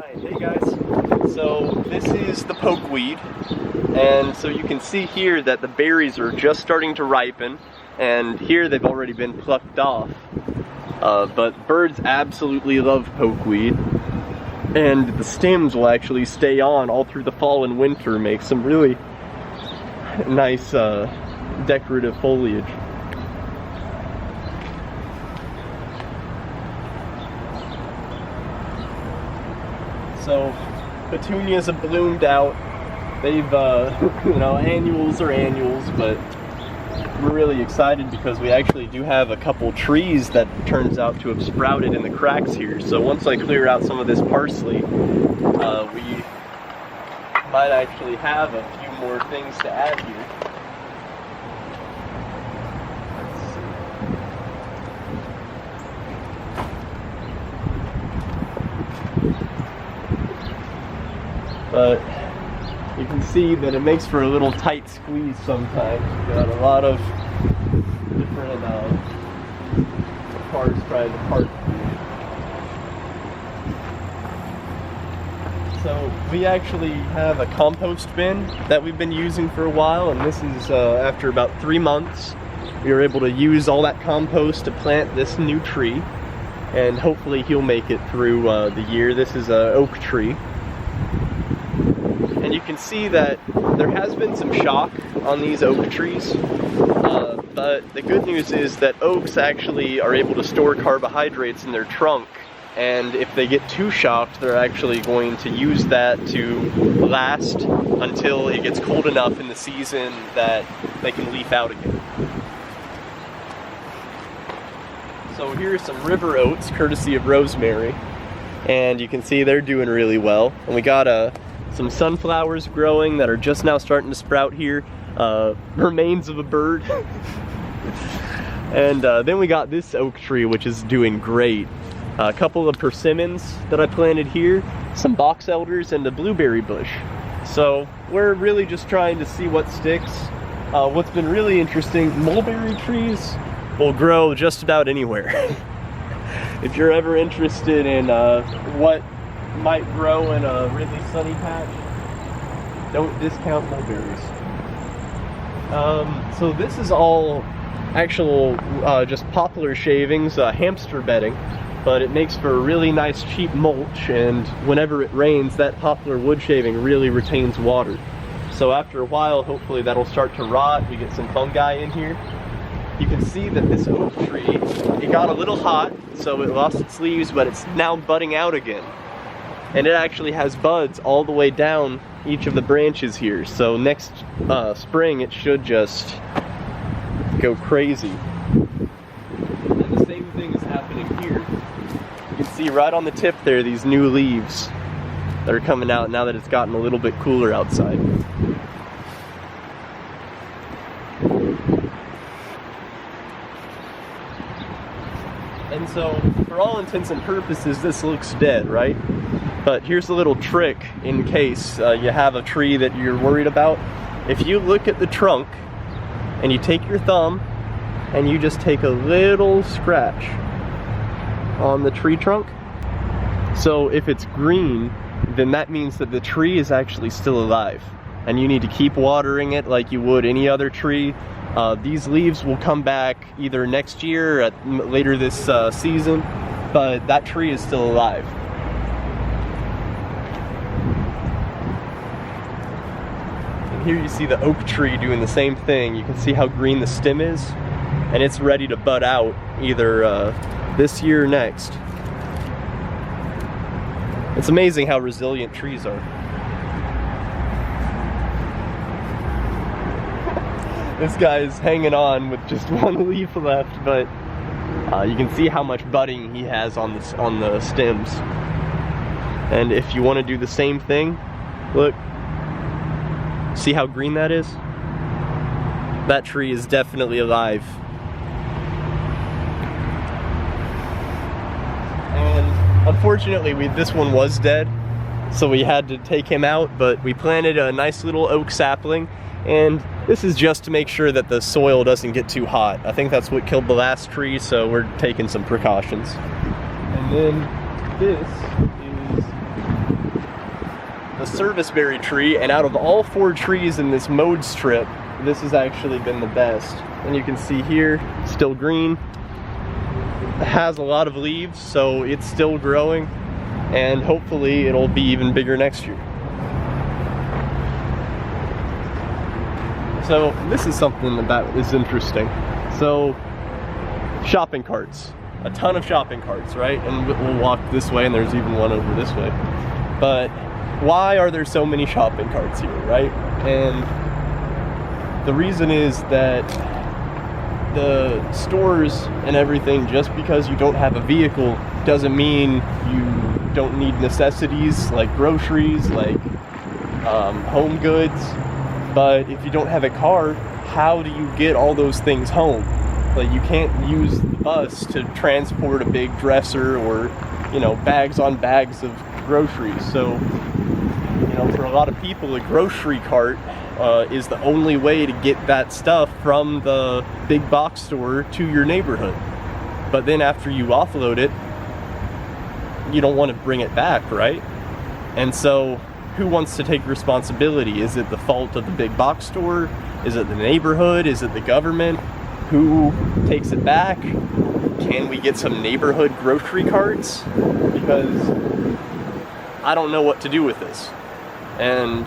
Alright, hey guys. So this is the pokeweed, and so you can see here that the berries are just starting to ripen, and here they've already been plucked off. But birds absolutely love pokeweed, and the stems will actually stay on all through the fall and winter, make some really nice decorative foliage. So petunias have bloomed out. They've, annuals are annuals, but we're really excited because we actually do have a couple trees that turns out to have sprouted in the cracks here. So once I clear out some of this parsley, we might actually have a few more things to add here. But you can see that it makes for a little tight squeeze sometimes. We've got a lot of different parts trying to part. So we actually have a compost bin that we've been using for a while, and this is after about 3 months. We were able to use all that compost to plant this new tree, and hopefully he'll make it through the year. This is an oak tree. And you can see that there has been some shock on these oak trees, but the good news is that oaks actually are able to store carbohydrates in their trunk, and if they get too shocked, they're actually going to use that to last until it gets cold enough in the season that they can leaf out again. So here's some river oats, courtesy of Rosemary, and you can see they're doing really well. And we got some sunflowers growing that are just now starting to sprout here, remains of a bird. And then we got this oak tree, which is doing great. A couple of persimmons that I planted here, some box elders, and a blueberry bush. So we're really just trying to see what sticks. What's been really interesting, mulberry trees will grow just about anywhere. If you're ever interested in what might grow in a really sunny patch, don't discount mulberries. So this is all actual just poplar shavings, hamster bedding, but it makes for a really nice cheap mulch, and whenever it rains, that poplar wood shaving really retains water. So after a while, hopefully that'll start to rot. We get some fungi in here. You can see that this oak tree, it got a little hot, so it lost its leaves, but it's now budding out again. And it actually has buds all the way down each of the branches here. So next spring, it should just go crazy. And the same thing is happening here. You can see right on the tip there, these new leaves that are coming out now that it's gotten a little bit cooler outside. And so, for all intents and purposes, this looks dead, right? But here's a little trick in case you have a tree that you're worried about. If you look at the trunk and you take your thumb and you just take a little scratch on the tree trunk, so if it's green, then that means that the tree is actually still alive, and you need to keep watering it like you would any other tree. These leaves will come back either next year or later this season, but that tree is still alive. And here you see the oak tree doing the same thing. You can see how green the stem is, and it's ready to bud out either this year or next. It's amazing how resilient trees are. This guy's hanging on with just one leaf left, but you can see how much budding he has on the stems. And if you want to do the same thing, look, see how green that is? That tree is definitely alive. And unfortunately, this one was dead, so we had to take him out, but we planted a nice little oak sapling, and this is just to make sure that the soil doesn't get too hot. I think that's what killed the last tree, so we're taking some precautions. And then this is serviceberry tree, and out of all 4 trees in this mowed strip, this has actually been the best. And you can see here, still green. It has a lot of leaves, so it's still growing, and hopefully it'll be even bigger next year. So this is something that is interesting. So shopping carts, a ton of shopping carts, right? And we'll walk this way, and there's even one over this way. But why are there so many shopping carts here, right? And the reason is that the stores and everything, just because you don't have a vehicle doesn't mean you don't need necessities like groceries, like home goods. But if you don't have a car, how do you get all those things home? Like, you can't use the bus to transport a big dresser or, you know, bags on bags of groceries. So, you know, for a lot of people, a grocery cart is the only way to get that stuff from the big box store to your neighborhood. But then after you offload it, you don't want to bring it back, right? And so who wants to take responsibility? Is it the fault of the big box store? Is it the neighborhood? Is it the government? Who takes it back? Can we get some neighborhood grocery carts? Because I don't know what to do with this. And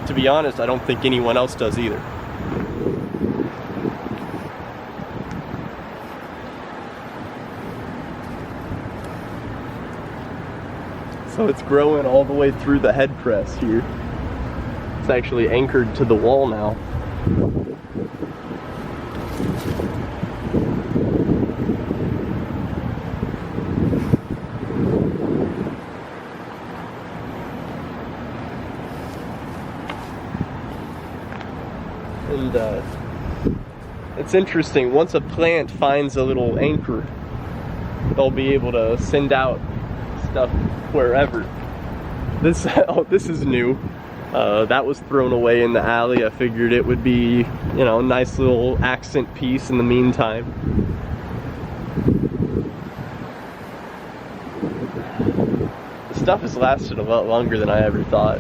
to be honest, I don't think anyone else does either. So it's growing all the way through the head press here. It's actually anchored to the wall now. And it's interesting, once a plant finds a little anchor, they'll be able to send out stuff wherever. This is new. That was thrown away in the alley. I figured it would be, you know, a nice little accent piece in the meantime. The stuff has lasted a lot longer than I ever thought.